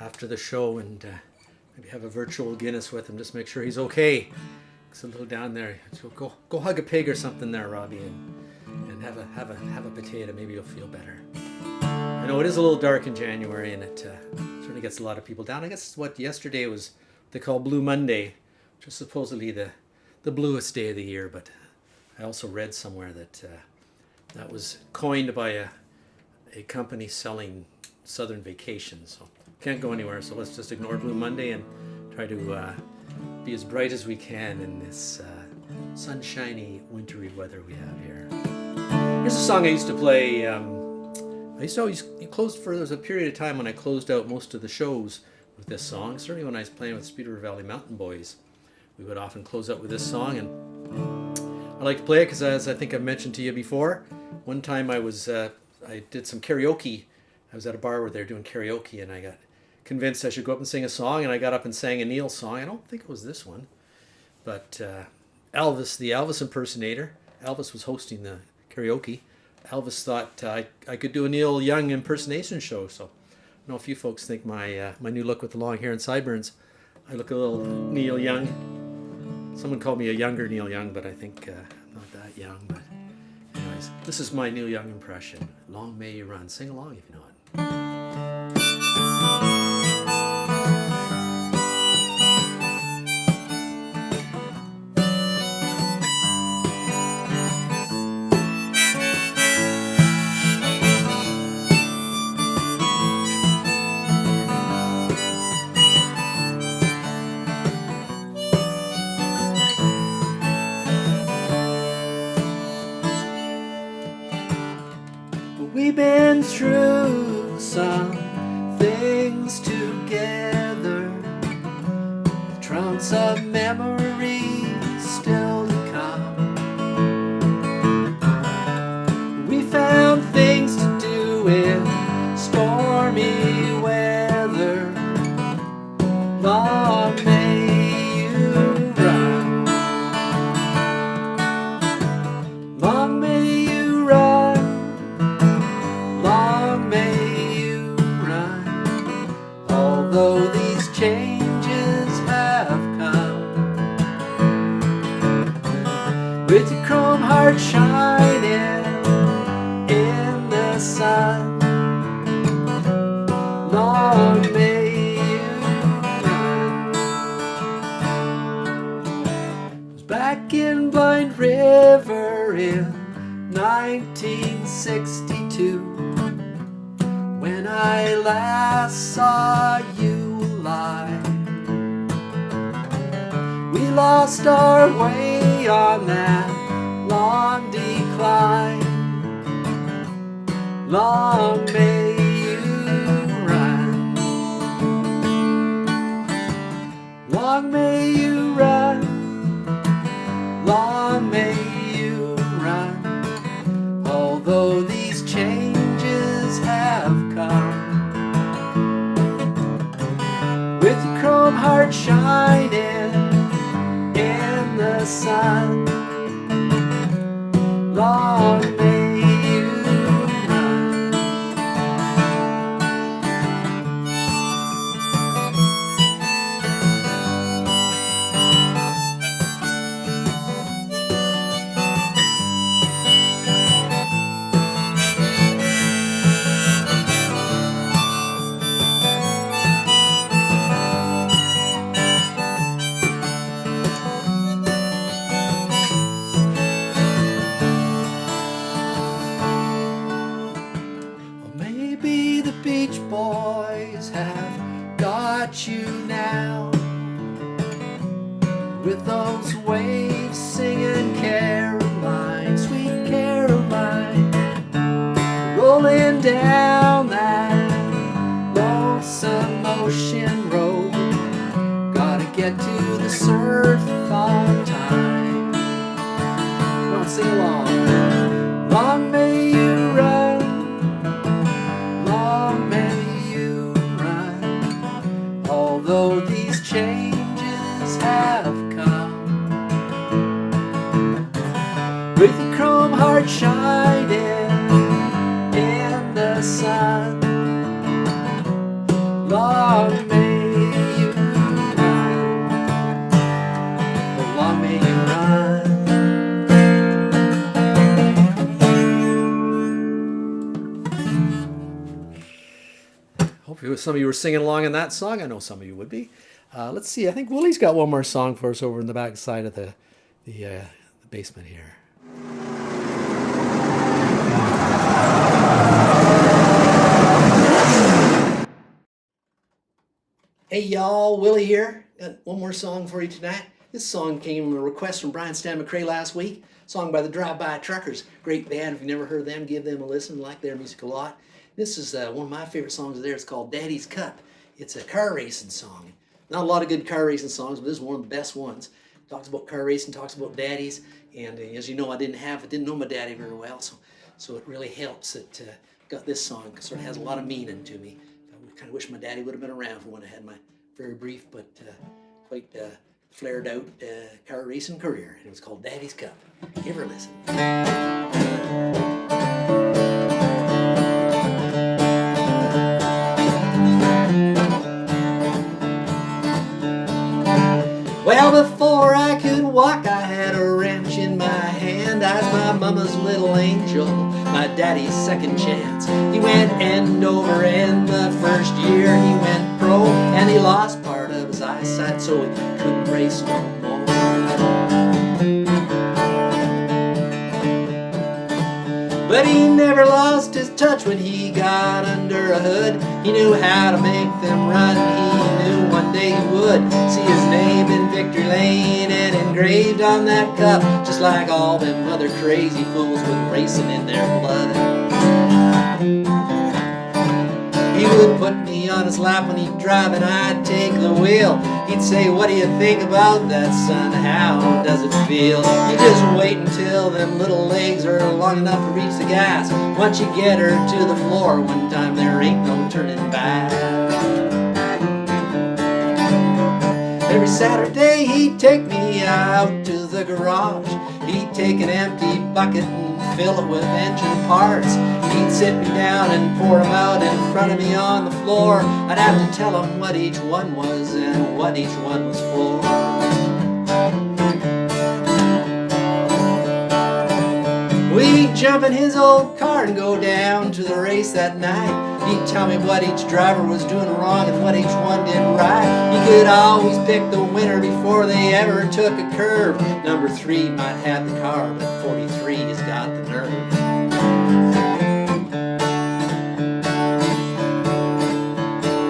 after the show and maybe have a virtual Guinness with him, just make sure he's okay. He's a little down there. So go hug a pig or something there, Robbie, and have a potato. Maybe you'll feel better. I know it is a little dark in January, and it certainly gets a lot of people down. I guess what yesterday was what they call Blue Monday, which is supposedly the bluest day of the year. But I also read somewhere that that was coined by a company selling Southern vacations. So can't go anywhere, so let's just ignore Blue Monday and try to be as bright as we can in this sunshiny, wintry weather we have here. Here's a song I used to play. I used to always closed for, there was a period of time when I closed out most of the shows with this song. Certainly when I was playing with Speed River Valley Mountain Boys, we would often close out with this song, and I like to play it because, as I think I've mentioned to you before, one time I did some karaoke. I was at a bar where they were doing karaoke, and I got convinced I should go up and sing a song, and I got up and sang a Neil song. I don't think it was this one, but Elvis, the Elvis impersonator, Elvis was hosting the karaoke. Elvis thought I could do a Neil Young impersonation show, so I know a few folks think my new look with the long hair and sideburns, I look a little Neil Young. Someone called me a younger Neil Young, but I think I'm not that young. But anyways, this is my Neil Young impression. Long may you run. Sing along if you know it. We've been through some things together, trunks of memories still to come. We found things to do in stormy weather. Long may you run. Long may you run. Long may you run, although these changes have come. With your chrome heart shining in the sun, long may you run. I was back in Blind River in 1962 when I last saw you alive. We lost our way on that long decline. Long may you run. Long may you run. Long may you run, although these changes have come. With your chrome heart shining in the sun, long may you run. those waves singing Caroline, sweet Caroline, rolling down that lonesome ocean road. Gotta get to the surf on time. Come on, sing along. Long may you run, long may you run, although these changes have come. With your chrome heart shining in the sun, long may you run, oh, long may you run. Hope some of you were singing along in that song. I know some of you would be. Let's see. I think Willy's got one more song for us over in the back side of the basement here. Hey y'all, Willy here. Got one more song for you tonight. This song came from a request from Stan McRae last week. Song by the Drive-By Truckers. Great band. If you've never heard them, give them a listen. Like their music a lot. This is one of my favorite songs of theirs. It's called Daddy's Cup. It's a car racing song. Not a lot of good car racing songs, but this is one of the best ones. Talks about car racing, talks about daddies, and as you know, I didn't know my daddy very well, so it really helps that got this song. It sort of has a lot of meaning to me. I kind of wish my daddy would have been around for when I had my very brief but quite flared out car racing career. And it was called Daddy's Cup. Give her a listen. Well, before I could walk, I had a wrench in my hand. I was my mama's little angel, my daddy's second chance. He went end over end the first year he went pro, and he lost part of his eyesight, so he couldn't race no more. But he never lost his touch when he got under a hood. He knew how to make them run. He knew one day he would see his name in victory lane and engraved on that cup, just like all them other crazy fools with racing in their blood. He would put me on his lap when he'd drive and I'd take the wheel. He'd say, "What do you think about that, son? How does it feel?" You just wait until them little legs are long enough to reach the gas. Once you get her to the floor one time, there ain't no turning back. Every Saturday he'd take me out to the garage. He'd take an empty bucket and fill it with engine parts. He'd sit me down and pour them out in front of me on the floor. I'd have to tell him what each one was and what each one was for. We'd jump in his old car and go down to the race that night. He'd tell me what each driver was doing wrong and what each one did right. He could always pick the winner before they ever took a curve. Number 3 might have the car, but 43 has got the nerve.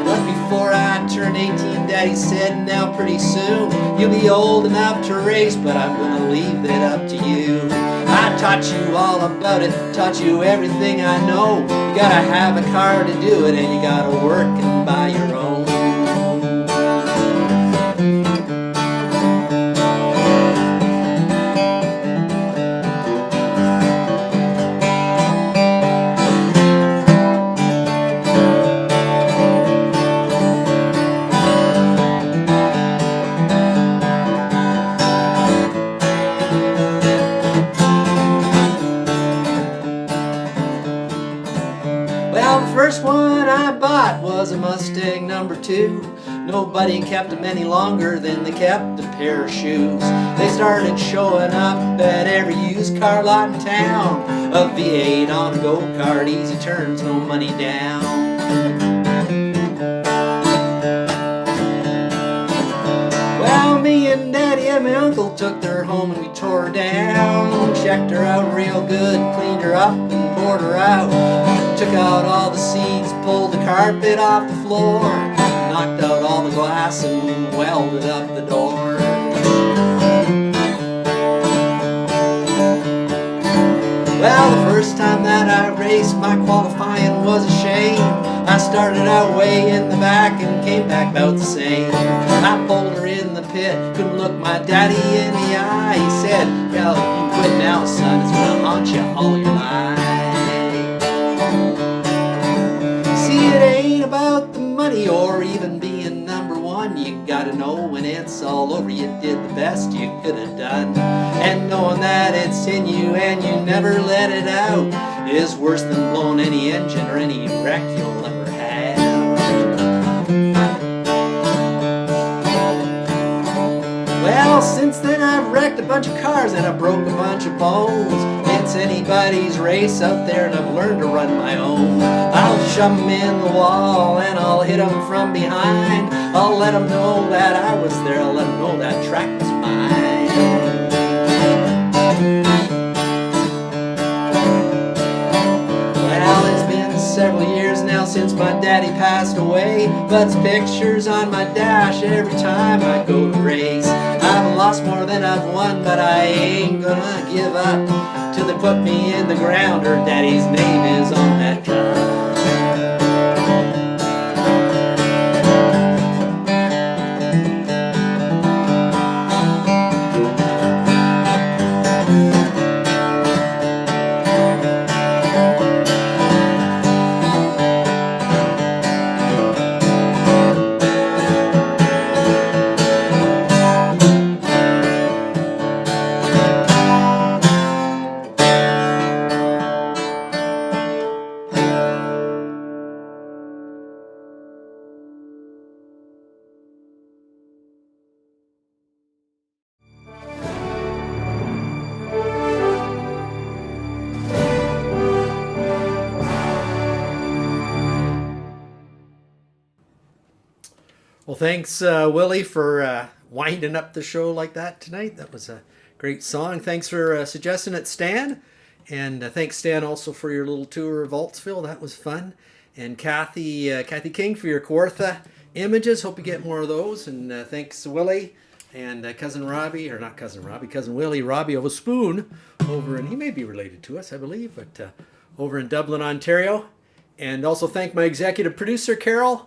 But before I turned 18, Daddy said, "Now pretty soon you'll be old enough to race, but I'm gonna leave it up to you. I taught you all about it, taught you everything I know. You gotta have a car to do it, and you gotta work and buy your own." First one I bought was a Mustang number 2. Nobody kept them any longer than they kept a pair of shoes. They started showing up at every used car lot in town. A V8 on a go-kart, easy turns, no money down. Well, me and Daddy and my uncle took her home and we tore her down. Checked her out real good, cleaned her up and poured her out. Took out all the seats, pulled the carpet off the floor, knocked out all the glass and welded up the door. my qualifying was a shame. I started out way in the back and came back about the same. I pulled her in the pit, couldn't look my daddy in the eye. He said, "Yo, you quit now, son, it's gonna haunt you all your life." See, it ain't about the money or even being number one. You gotta know when it's all over you did the best you could have done. And knowing that it's in you and you never let it out is worse than blowing any engine or any wreck you'll ever have. Well, since then I've wrecked a bunch of cars and I broke a bunch of bones. It's anybody's race out there and I've learned to run my own. I'll shove 'em in the wall and I'll hit 'em from behind. I'll let 'em know that I was there, I'll let 'em know that track was mine. Well, it's been several years now since my daddy passed away, but it's pictures on my dash every time I go to race. I've lost more than I've won, but I ain't gonna give up till they put me in the ground or daddy's name is on that drum. Well, thanks, Willy, for winding up the show like that tonight. That was a great song. Thanks for suggesting it, Stan. And thanks, Stan, also for your little tour of Altesville. That was fun. And Cathy King for your Kawartha images. Hope you get more of those. And thanks, Willy. And Cousin Robbie, or not Cousin Robbie, Cousin Willy, Robbie O'Spoon, over in, he may be related to us, I believe, but over in Dublin, Ontario. And also thank my executive producer, Carol,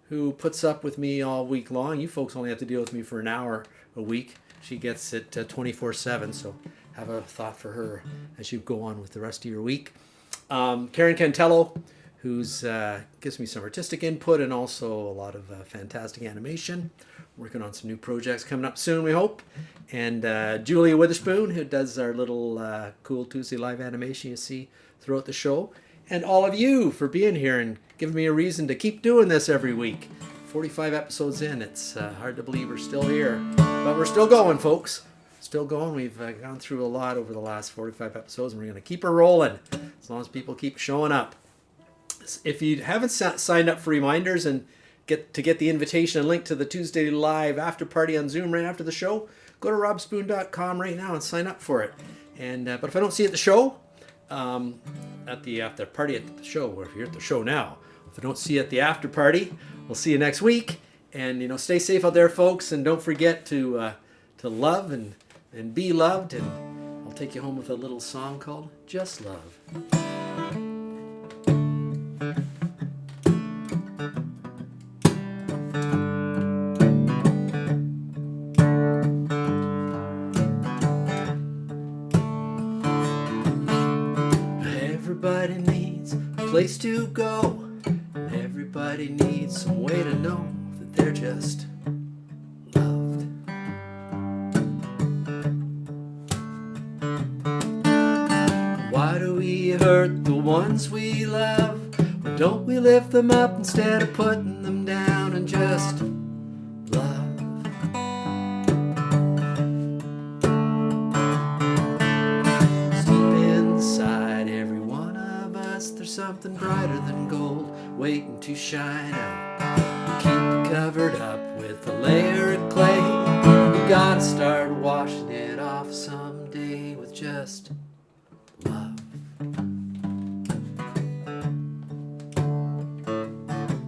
who puts up with me all week long. You folks only have to deal with me for an hour a week. She gets it 24/7, so have a thought for her as you go on with the rest of your week. Karen Cantello, who's gives me some artistic input and also a lot of fantastic animation. Working on some new projects coming up soon, we hope. And Julia Witherspoon, who does our little Cool Tuesday live animation you see throughout the show. And all of you for being here and giving me a reason to keep doing this every week. 45 episodes in, it's hard to believe we're still here. But we're still going, folks. Still going. We've gone through a lot over the last 45 episodes, and we're going to keep her rolling as long as people keep showing up. If you haven't signed up for reminders and get the invitation and link to the Tuesday live after party on Zoom right after the show, go to robspoon.com right now and sign up for it. And but if I don't see you at the show, at the after party at the show, or if you're at the show now, if I don't see you at the after party, we'll see you next week. And stay safe out there, folks, and don't forget to love and be loved. And I'll take you home with a little song called Just Love. Everybody needs a place to go. Everybody needs some way to know that they're just loved. Why do we hurt the ones we love? Why don't we lift them up instead of putting them down and just love? There's something brighter than gold waiting to shine out. Keep it covered up with a layer of clay. We gotta start washing it off someday with just love.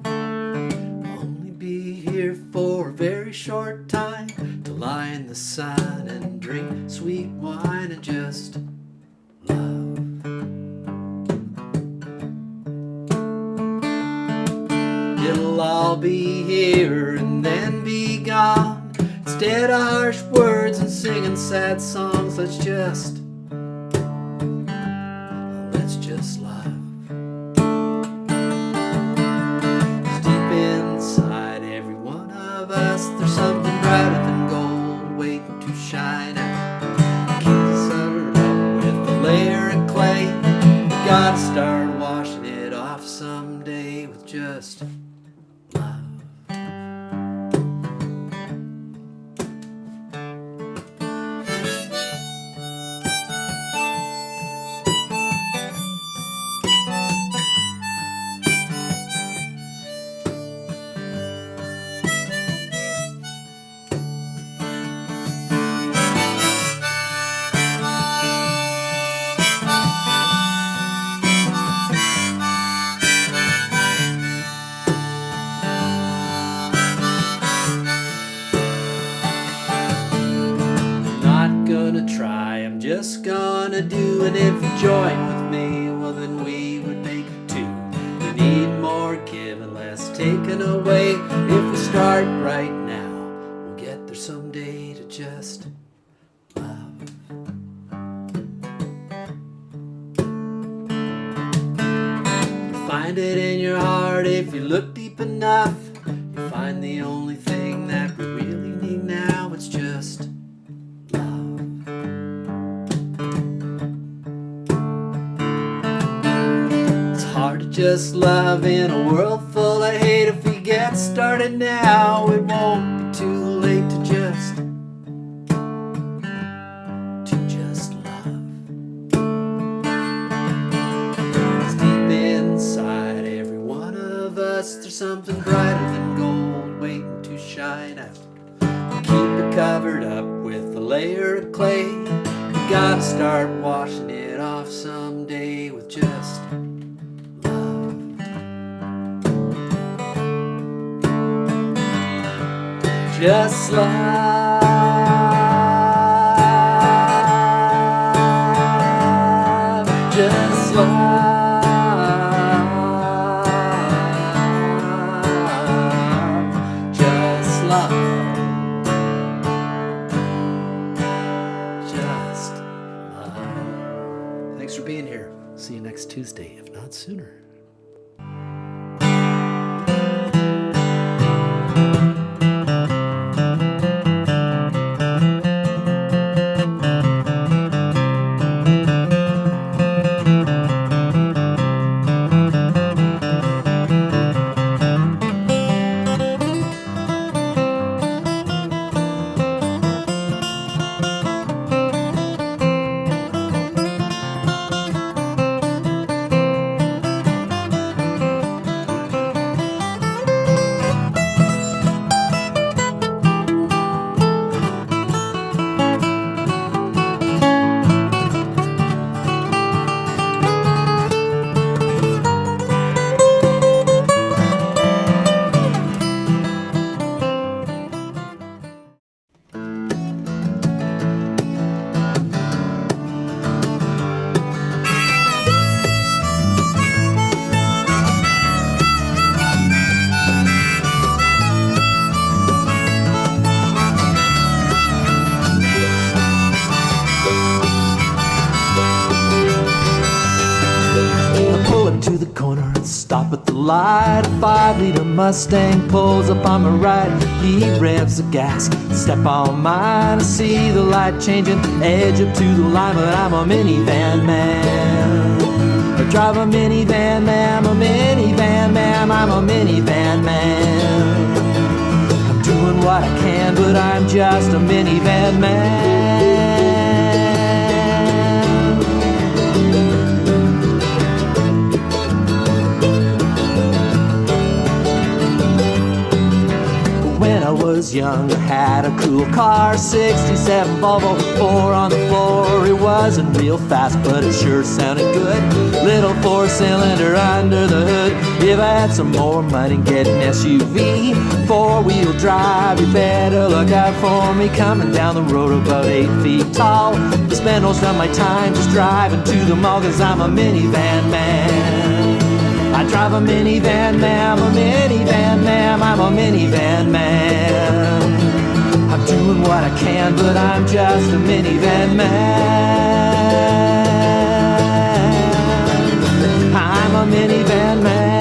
Only be here for a very short time to lie in the sun and drink sweet wine and just love. Instead of harsh words and singing sad songs, let's just love. 'Cause deep inside every one of us, there's something brighter than gold waiting to shine out. Keep us covered up with a layer of clay. We gotta start washing it off someday with just love. I'm just gonna do, and if you join with me, well then we would make two. We need more giving, less taken away. If we start right now, we'll get there someday to just love. You find it in your heart if you look deep enough. You find the only thing that we really need now, it's just just love in a world full of hate. If we get started now, it won't be too late to just love. 'Cause deep inside every one of us, there's something brighter than gold waiting to shine out. We keep it covered up with a layer of clay. We gotta start washing it off someday with just love, just love, just love, just love. Thanks for being here. See you next Tuesday, if not sooner. Stop at the light, a 5-liter Mustang pulls up on my right. He revs the gas, step on mine. I see the light changing, edge up to the line, but I'm a minivan man. I drive a minivan man, I'm a minivan man, I'm a minivan man. I'm doing what I can, but I'm just a minivan man. When I was young, I had a cool car, 67 Volvo, 4 on the floor. It wasn't real fast, but it sure sounded good. Little 4-cylinder under the hood. If I had some more money, get an SUV, 4-wheel drive. You better look out for me coming down the road about 8 feet tall. I spend most of my time just driving to the mall, 'cause I'm a minivan man. I drive a minivan, ma'am, a minivan, ma'am, I'm a minivan man. I'm I'm doing what I can, but I'm just a minivan man. I'm a minivan man.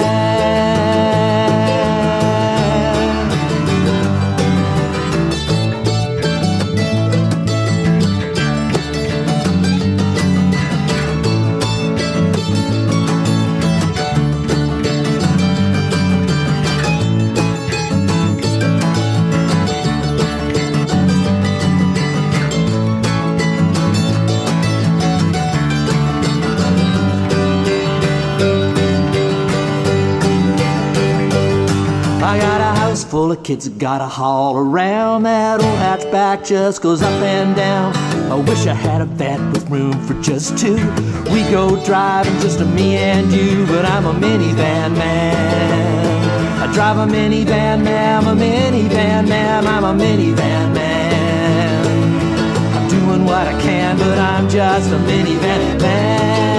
I got a house full of kids that gotta haul around. That old hatchback just goes up and down. I wish I had a van with room for just two. We go driving, just a me and you, but I'm a minivan man. I drive a minivan man, I'm a minivan man, I'm a minivan man. I'm doing what I can, but I'm just a minivan man.